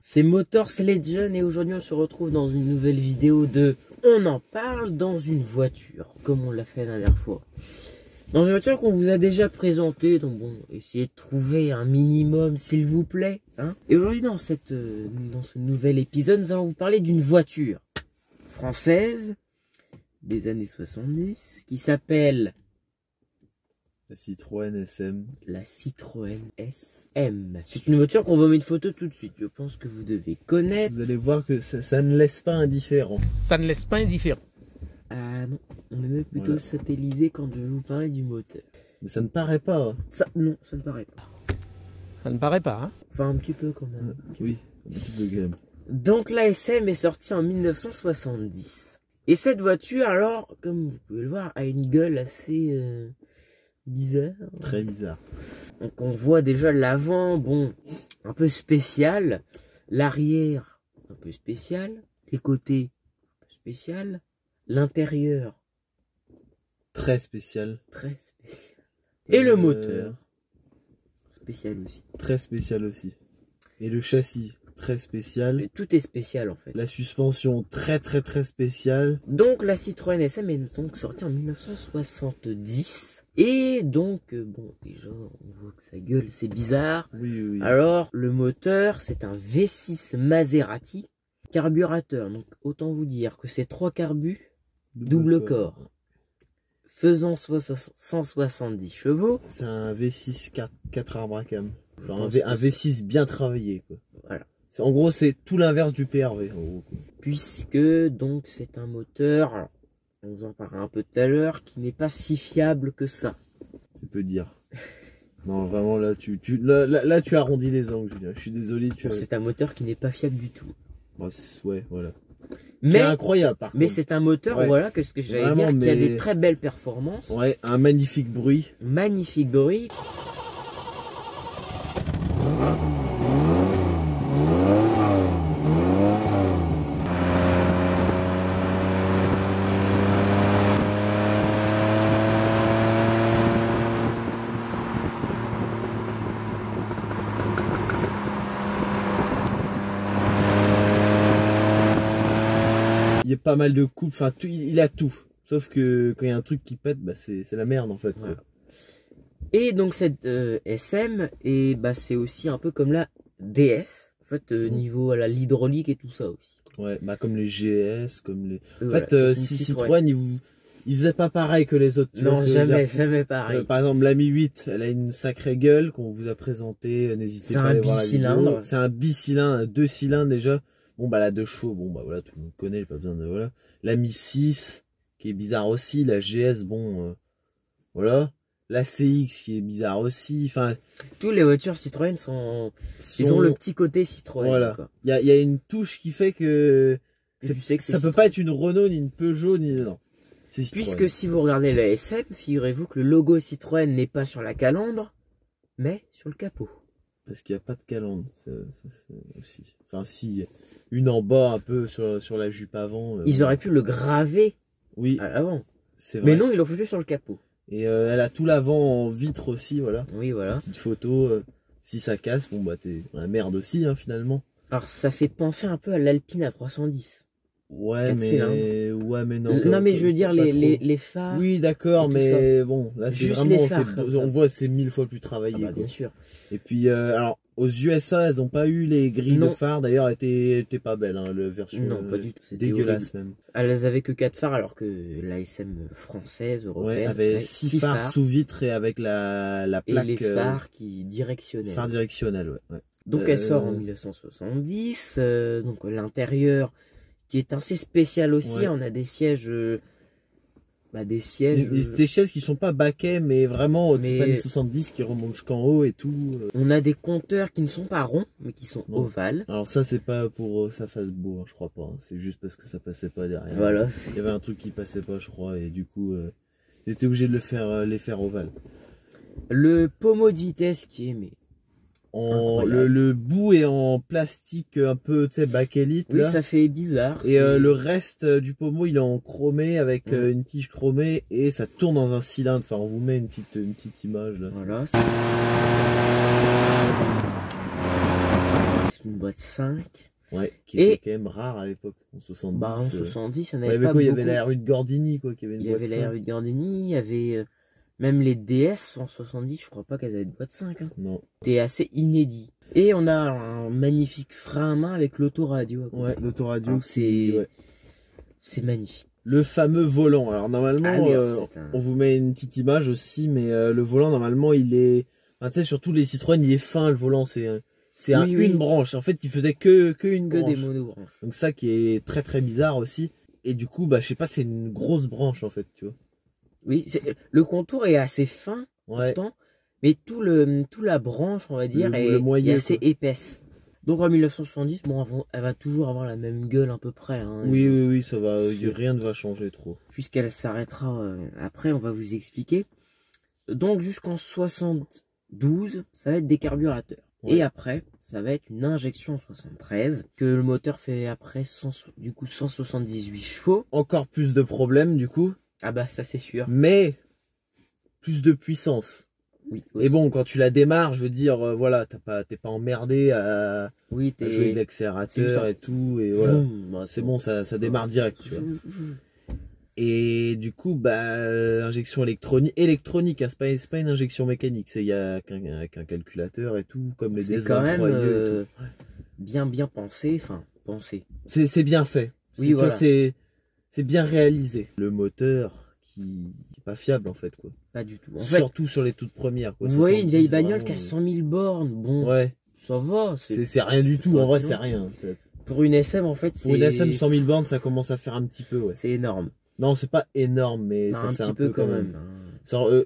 C'est Motor Legend et aujourd'hui on se retrouve dans une nouvelle vidéo de On en parle dans une voiture, comme on l'a fait la dernière fois. Dans une voiture qu'on vous a déjà présentée, donc bon, essayez de trouver un minimum s'il vous plaît. Hein. Et aujourd'hui dans ce nouvel épisode, nous allons vous parler d'une voiture française des années 70 qui s'appelle... La Citroën SM. La Citroën SM. C'est une voiture qu'on va mettre une photo tout de suite. Je pense que vous devez connaître. Vous allez voir que ça ne laisse pas indifférent. Ça ne laisse pas indifférent. Ah non, on est même plutôt satellisé quand je vais vous parler du moteur. Mais ça ne paraît pas. Ça, non, ça ne paraît pas. Ça ne paraît pas, hein? Enfin, un petit peu quand même. Oui, un petit peu quand même. Donc la SM est sortie en 1970. Et cette voiture, alors, comme vous pouvez le voir, a une gueule assez... bizarre. Très bizarre. Donc on voit déjà l'avant, bon, un peu spécial. L'arrière, un peu spécial. Les côtés, un peu spécial. L'intérieur, très spécial. très spécial. Et le moteur, spécial aussi. Très spécial aussi. Et le châssis, très spécial. Et tout est spécial en fait. La suspension, très spéciale. Donc la Citroën SM est donc sortie en 1970. Et donc, bon, déjà, on voit que sa gueule, c'est bizarre. Oui. Alors, le moteur, c'est un V6 Maserati. Carburateur, donc autant vous dire que c'est 3 carbus, double corps. Faisant 170 chevaux. C'est un V6 4 arbres à cam. Genre un V6 bien travaillé, quoi. Voilà. En gros, c'est tout l'inverse du PRV, en gros. Puisque, donc, c'est un moteur, alors, on vous en parlera un peu tout à l'heure, qui n'est pas si fiable que ça. C'est peu dire. Non, vraiment, là, là, tu arrondis les angles, Julien. Je suis désolé. C'est un moteur qui n'est pas fiable du tout. Bah, ouais, voilà. Mais incroyable, par contre. Mais c'est un moteur, voilà, que ce que j'allais dire, qui a des très belles performances. Ouais, un magnifique bruit. Magnifique bruit. Il y a pas mal de coupes, enfin il a tout. Sauf que quand il y a un truc qui pète, bah, c'est la merde en fait. Voilà. Et donc cette SM, et bah, c'est aussi un peu comme la DS, en fait, niveau à l'hydraulique et tout ça aussi. Ouais, bah comme les GS, comme les... En voilà, fait, si Citroën, il faisait pas pareil que les autres. Non, jamais pareil. Par exemple, la Mi 8, elle a une sacrée gueule qu'on vous a présentée, n'hésitez pas à aller voir la vidéo. C'est un bicylindre, 2 cylindres déjà. Bon, bah, la 2 chevaux, bon, bah, voilà, tout le monde connaît, pas besoin de, voilà. La Mi 6, qui est bizarre aussi. La GS, bon, voilà. La CX, qui est bizarre aussi. Enfin. Tous les voitures Citroën ils ont le petit côté Citroën. Voilà. Il y a une touche qui fait que, ça peut pas être une Renault, ni une Peugeot, ni, non. Puisque si vous regardez la SM, figurez-vous que le logo Citroën n'est pas sur la calandre, mais sur le capot. Parce qu'il n'y a pas de calandre, aussi. Enfin, si, une en bas un peu sur la jupe avant. Ils auraient pu le graver à l'avant. C'est vrai. Mais non, ils l'ont foutu sur le capot. Et elle a tout l'avant en vitre aussi, voilà. Oui, voilà. Petite photo, si ça casse, bon bah t'es la merde aussi, hein, finalement. Alors ça fait penser un peu à l'Alpine A310. Ouais, mais non. Non, mais je veux dire les phares. Oui, d'accord, mais bon, là c'est vraiment, on voit c'est 1000 fois plus travaillé. Bien sûr. Et puis, alors, aux USA, elles ont pas eu les grilles de phares. D'ailleurs, elle était pas belle, hein, la version. Non, pas du tout. C'était dégueulasse même. Elles avaient que 4 phares, alors que la SM française, européenne, avait 6 phares sous vitre et avec la plaque. Et les phares directionnels. Phares directionnels, ouais. Donc elle sort en 1970. Donc l'intérieur qui est assez spécial aussi. On a des sièges. Des chaises qui sont pas baquets, mais vraiment au type années 70 qui remontent jusqu'en haut et tout. On a des compteurs qui ne sont pas ronds, mais qui sont ovales. Alors ça, c'est pas pour ça fasse beau, hein, je crois pas. Hein. C'est juste parce que ça passait pas derrière. Voilà. Il y avait un truc qui passait pas, je crois, et du coup, j'étais obligé de les faire ovales. Le pommeau de vitesse qui est le bout est en plastique un peu, tu sais, bakélite. Oui, là. Ça fait bizarre. Et le reste du pommeau, il est en chromé avec une tige chromée et ça tourne dans un cylindre. Enfin, on vous met une petite image là. Voilà. une boîte 5. Ouais, qui était quand même rare à l'époque, en 70. Bah, en 70, il y en avait avait pas quoi, il y beaucoup. avait la rue de Gordini, quoi, qui avait une boîte 5. Il y avait la rue de Gordini, il y avait même les DS en 70, je crois pas qu'elles avaient de boîte 5. Hein. Non. C'était assez inédit. Et on a un magnifique frein à main avec l'autoradio. Ouais, l'autoradio, c'est magnifique. Le fameux volant. Alors normalement, on vous met une petite image aussi, mais le volant, normalement, il est... Enfin, tu sais, surtout les Citroën, il est fin, le volant, une branche. En fait, il faisait que une branche. Que des monobranches. Donc ça qui est très très bizarre aussi. Et du coup, bah, je sais pas, c'est une grosse branche en fait, tu vois. Oui, le contour est assez fin, pourtant, mais tout la branche, on va dire, est assez épaisse. Donc en 1970, bon, elle va toujours avoir la même gueule à peu près. Hein, oui, ça va, rien ne va changer trop. Puisqu'elle s'arrêtera après, on va vous expliquer. Donc jusqu'en 72, ça va être des carburateurs. Ouais. Et après, ça va être une injection 73, que le moteur fait après 178 chevaux. Encore plus de problèmes du coup. Ah bah ça c'est sûr. Mais plus de puissance. Oui, et bon, quand tu la démarres, je veux dire, voilà, t'es pas emmerdé à jouer l'accélérateur et tout, et voilà. Bah, c'est bon, ça démarre direct, tu vois. Et du coup, bah, injection électronique, hein, c'est pas une injection mécanique, il y a qu'un calculateur et tout, comme les DS23 quand même bien pensé, enfin, pensé. C'est bien fait. Oui, voilà. C'est bien réalisé. Le moteur qui est pas fiable en fait, quoi. Pas du tout. Surtout sur les toutes premières, quoi. Vous voyez une vieille bagnole qui a 100 000 bornes, bon, ouais. Ça va. C'est rien du tout, en vrai c'est rien. Pour une SM en fait, c'est... Pour une SM 100 000 bornes, ça commence à faire un petit peu, ouais. C'est énorme. Non, c'est pas énorme, mais ça fait un peu quand même.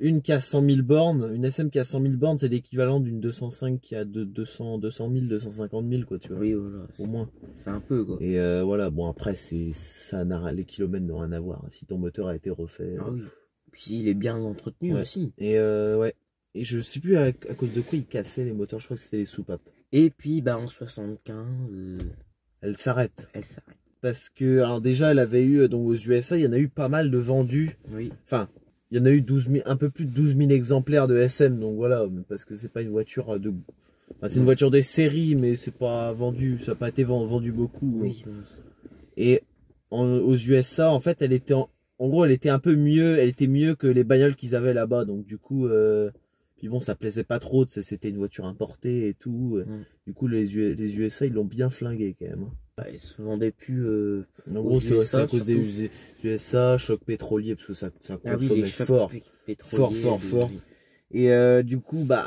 Une qui a 100 000 bornes, une SM qui a 100 000 bornes, c'est l'équivalent d'une 205 qui a 200 000, 250 000, quoi, tu vois. Oui, voilà. Au moins. C'est un peu, quoi. Et voilà, bon, après, les kilomètres n'ont rien à voir. Si ton moteur a été refait. Ah oui. Puis il est bien entretenu aussi. Et ouais. Et je sais plus à cause de quoi ils cassaient les moteurs, je crois que c'était les soupapes. Et puis, bah, en 75. Elle s'arrête. Elle s'arrête. Parce que, alors déjà, elle avait eu, donc aux USA, il y en a eu pas mal de vendus. Oui. Enfin, il y en a eu un peu plus de 12 000 exemplaires de SM, donc voilà, parce que c'est pas une voiture de... Enfin, c'est une voiture des séries, mais c'est pas vendu, ça n'a pas été vendu beaucoup. Oui. Et aux USA, en fait, elle était en gros, elle était un peu mieux, elle était mieux que les bagnoles qu'ils avaient là-bas, donc du coup... Puis bon, ça plaisait pas trop, c'était une voiture importée et tout. Du coup, les USA, ils l'ont bien flingué quand même. Ils se vendaient plus. En gros, c'est à cause des USA, choc pétrolier, parce que ça consommait fort. Et du coup, bah,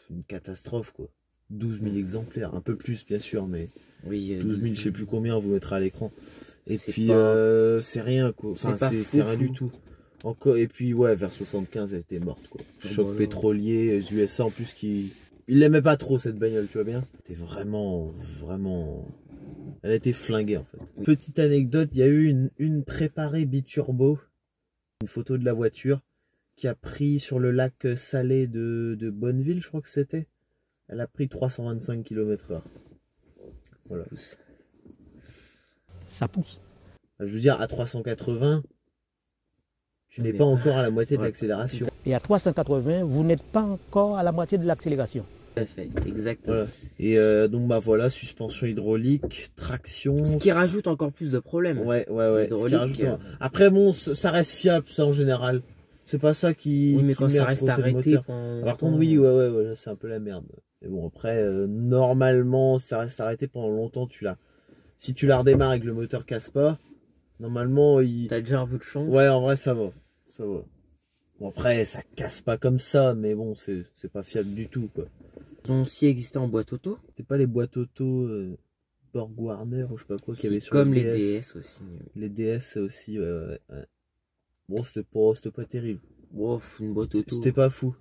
une catastrophe, quoi. 12 000 exemplaires, un peu plus, bien sûr, mais 12 000, je sais plus combien, on vous mettra à l'écran. Et puis, c'est rien, quoi. Enfin, c'est rien du tout. Encore, et puis, ouais, vers 75, elle était morte, quoi. Choc pétrolier, les USA, en plus, il l'aimait pas trop, cette bagnole, tu vois bien. C'était vraiment... Elle a été flinguée en fait. Oui. Petite anecdote, il y a eu une préparée biturbo, une photo de la voiture qui a pris sur le lac salé de Bonneville, je crois que c'était. Elle a pris 325 km/h. Voilà. Ça pousse. Je veux dire, à 380, tu n'es pas encore à la moitié de l'accélération. Et à 380, vous n'êtes pas encore à la moitié de l'accélération. Tout à fait, exactement. Voilà. Et donc bah voilà, suspension hydraulique, traction. Ce qui rajoute encore plus de problèmes. Ouais. Après bon, ça reste fiable ça en général. C'est pas ça qui. Oui, mais quand ça reste arrêté. Par contre, oui, ouais, c'est un peu la merde. Mais bon, après, normalement, ça reste arrêté pendant longtemps. Si tu la redémarres et que le moteur casse pas, normalement, T'as déjà un peu de chance. Ouais, en vrai, ça va. Bon, après, ça casse pas comme ça, mais bon, c'est pas fiable du tout, quoi. Ils ont aussi existé en boîte auto. C'était pas les boîtes auto Borg Warner ou je sais pas quoi qu'il y avait sur comme les DS aussi. Les DS aussi, ouais. Bon, c'était pas terrible. Bon, une boîte auto. C'était pas fou.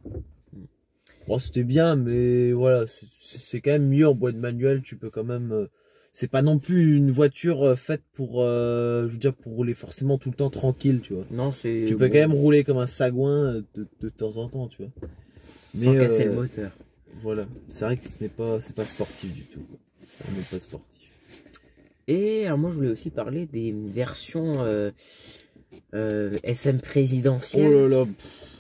Bon, c'était bien, mais voilà, c'est quand même mieux en boîte manuelle. Tu peux quand même... c'est pas non plus une voiture faite pour, je veux dire, pour rouler forcément tout le temps tranquille, tu vois. Non, tu peux quand même rouler comme un sagouin de temps en temps, tu vois. Sans casser le moteur. Voilà, c'est vrai que c'est pas sportif du tout. C'est vraiment pas sportif. Et alors moi, je voulais aussi parler des versions SM présidentielles. Oh là là.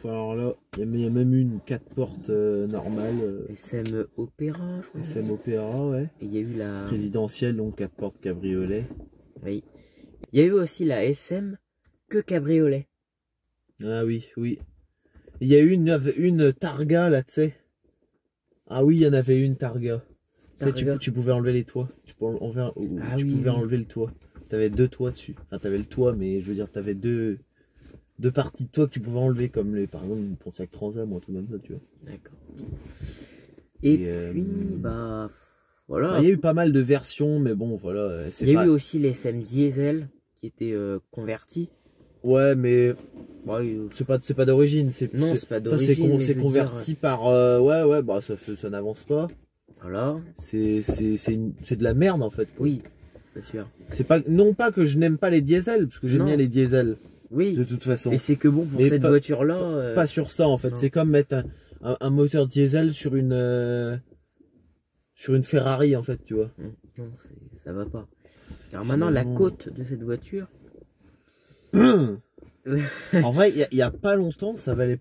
Alors là, il y a même une 4 portes normale. SM Opéra, je crois. SM Opéra, ouais. Et il y a eu la... présidentielle, donc 4 portes cabriolet. Oui. Il y a eu aussi la SM que cabriolet. Ah oui, oui. Il y a eu une Targa, là, tu sais. Ah oui, il y en avait une Targa. Tu pouvais enlever les toits. Tu pouvais enlever le toit. T'avais 2 toits dessus. Enfin, t'avais le toit, mais je veux dire, t'avais deux parties de toit que tu pouvais enlever, comme par exemple une Pontiac Transam ou un truc comme ça, tu vois. D'accord. Et puis, bah, voilà. Il y a eu pas mal de versions, mais bon, voilà. Il y a eu aussi les SM Diesel qui étaient convertis. Ouais, mais c'est pas d'origine. Non, c'est pas d'origine. Ça, c'est converti par. Ouais, bah ça n'avance pas. Voilà. C'est de la merde en fait. Quoi. Oui, c'est sûr. C'est pas, non pas que je n'aime pas les diesels, parce que j'aime bien les diesels. Oui. De toute façon. Et c'est que bon pour cette voiture-là. Pas sur ça en fait. C'est comme mettre un moteur diesel sur une Ferrari en fait, tu vois. Non, ça va pas. Alors maintenant, la cote de cette voiture. En vrai, il y a pas longtemps, ça valait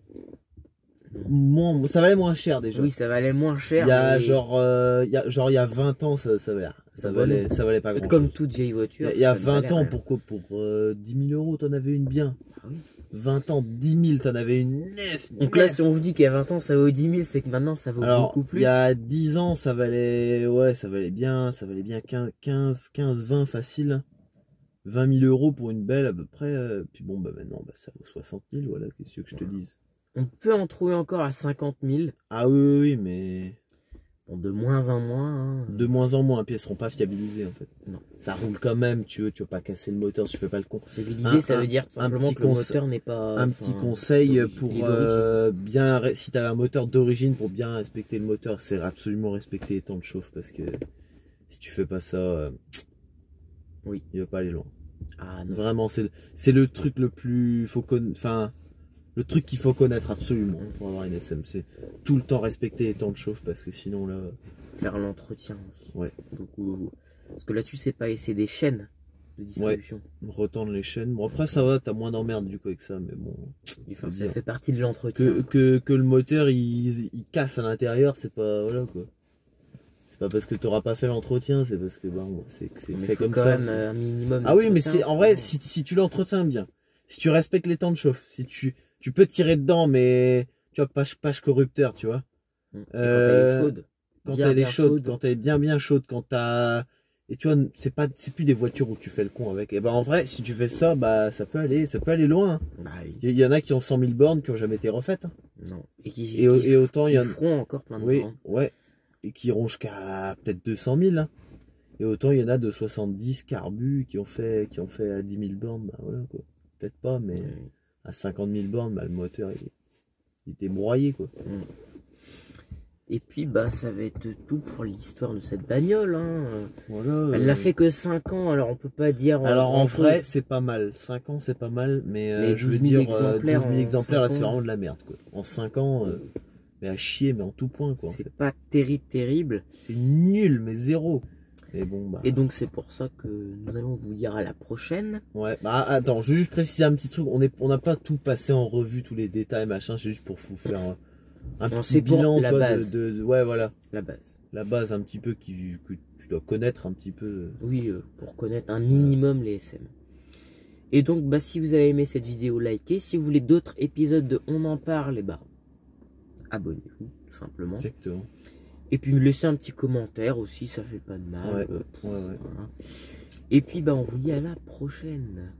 moins cher déjà. Oui, ça valait moins cher. Il y a il y a 20 ans, ça valait pas grand chose. Comme toute vieille voiture. Il y a 20 ans, pourquoi pour 10 000 euros, t'en avais une bien. Ah oui. 20 ans, 10 000, t'en avais une neuf. Donc là, si on vous dit qu'il y a 20 ans, ça vaut 10 000, c'est que maintenant, ça vaut beaucoup plus. Il y a 10 ans, ça valait bien 15, 20 facile. 20 000 euros pour une belle à peu près. Puis bon, bah maintenant, ça vaut 60 000, voilà, qu'est-ce que je te dise. On peut en trouver encore à 50 000. Ah oui, mais... Bon, de moins en moins. Hein. De moins en moins, puis elles seront pas fiabilisées en fait. Non. Ça roule quand même, tu veux pas casser le moteur, tu fais pas le con. Fiabilisé, ça veut dire simplement que le moteur n'est pas... Un petit conseil pour bien... Si tu as un moteur d'origine, pour bien respecter le moteur, c'est absolument respecter les temps de chauffe, parce que si tu fais pas ça, oui, il va pas aller loin. Ah, non. Vraiment, c'est le truc le plus... le truc qu'il faut connaître absolument pour avoir une SM, c'est tout le temps respecter les temps de chauffe, parce que sinon là... Faire l'entretien aussi. Ouais. Beaucoup. Parce que là-dessus, c'est pas... C'est des chaînes de distribution. Ouais. Retendre les chaînes. Bon, après, ça va, t'as moins d'emmerde du coup avec ça, mais bon... Enfin, ça fait partie de l'entretien. Que le moteur, il casse à l'intérieur, c'est pas... Voilà, quoi. C'est pas parce que t'auras pas fait l'entretien, c'est parce que c'est fait comme ça. Même un minimum. Ah oui, mais c'est en vrai, si tu l'entretiens bien, si tu respectes les temps de chauffe, si tu peux tirer dedans, mais tu vois, pas corrupteur, tu vois. Et quand elle est chaude. Quand elle est chaude, quand elle est bien chaude, quand t'as... Et tu vois, c'est plus des voitures où tu fais le con avec. Et ben en vrai, si tu fais ça, ça peut aller loin. Hein. Bah, oui. Il y en a qui ont 100 000 bornes qui ont jamais été refaites. Hein. Non. Et autant il y en a... feront encore plein de bornes. Ouais. Et qui iront jusqu'à peut-être 200 000. Hein. Et autant il y en a de 70 carbus qui ont fait à 10 000 bornes. Bah voilà quoi. Peut-être pas, mais à 50 000 bornes, le moteur il était broyé quoi. Et puis ça va être tout pour l'histoire de cette bagnole. Hein. Voilà, elle n'a fait que 5 ans, alors on peut pas dire... Alors en vrai c'est pas mal, 5 ans c'est pas mal, mais je veux dire 12 000 exemplaires là c'est vraiment de la merde quoi. En 5 ans, mais à chier, mais en tout point quoi. C'est pas terrible. C'est nul, mais zéro. Et bon Et donc c'est pour ça que nous allons vous dire à la prochaine. Ouais, attends, je vais juste préciser un petit truc, on n'a pas tout passé en revue, tous les détails, machin, c'est juste pour vous faire un petit bilan la base. Ouais, voilà. La base. La base un petit peu que tu dois connaître un petit peu. Oui, pour connaître un minimum les SM. Et donc si vous avez aimé cette vidéo, likez. Si vous voulez d'autres épisodes de On en parle, abonnez-vous tout simplement. Exactement. Et puis me laisser un petit commentaire aussi, ça fait pas de mal. Ouais. Voilà. Et puis on vous dit à la prochaine.